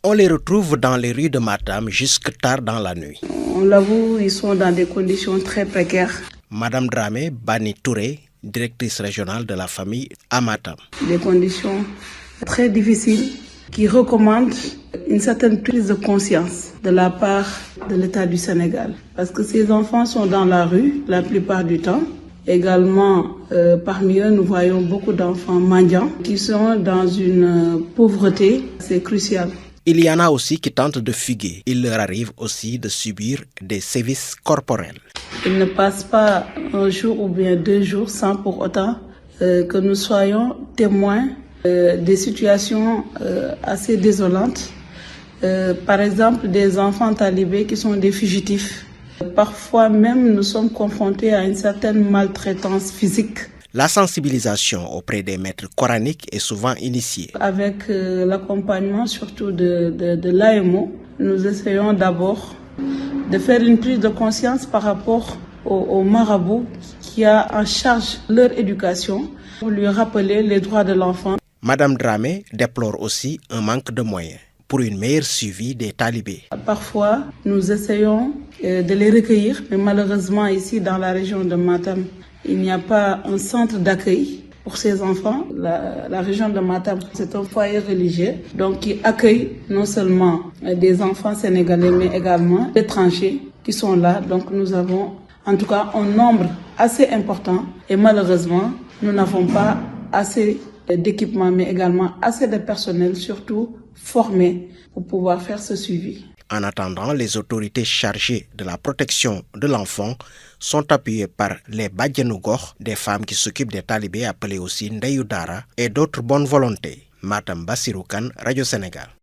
On les retrouve dans les rues de Matam jusque tard dans la nuit. On l'avoue, ils sont dans des conditions très précaires. Madame Dramé Bani Touré, directrice régionale de la famille à Matam. Des conditions très difficiles qui recommandent une certaine prise de conscience de la part de l'État du Sénégal. Parce que ces enfants sont dans la rue la plupart du temps. Également, parmi eux, nous voyons beaucoup d'enfants mendiants qui sont dans une pauvreté, c'est crucial. Il y en a aussi qui tentent de fuguer. Il leur arrive aussi de subir des sévices corporels. Il ne passe pas un jour ou bien 2 jours sans pour autant que nous soyons témoins des situations assez désolantes. Par exemple, des enfants talibés qui sont des fugitifs. Parfois même, nous sommes confrontés à une certaine maltraitance physique. La sensibilisation auprès des maîtres coraniques est souvent initiée. Avec l'accompagnement surtout de l'AMO, nous essayons d'abord de faire une prise de conscience par rapport au marabout qui a en charge leur éducation pour lui rappeler les droits de l'enfant. Madame Dramé déplore aussi un manque de moyens pour une meilleure suivi des talibés. Parfois, nous essayons de les recueillir, mais malheureusement ici dans la région de Matam, il n'y a pas un centre d'accueil pour ces enfants. La région de Matam, c'est un foyer religieux donc qui accueille non seulement des enfants sénégalais, mais également étrangers qui sont là. Donc nous avons en tout cas un nombre assez important et malheureusement, nous n'avons pas assez d'équipements, mais également assez de personnel, surtout formés pour pouvoir faire ce suivi. En attendant, les autorités chargées de la protection de l'enfant sont appuyées par les Badjanougor, des femmes qui s'occupent des talibés appelés aussi Ndeyou Dara, et d'autres bonnes volontés. Matam Bassirou Kane, Radio Sénégal.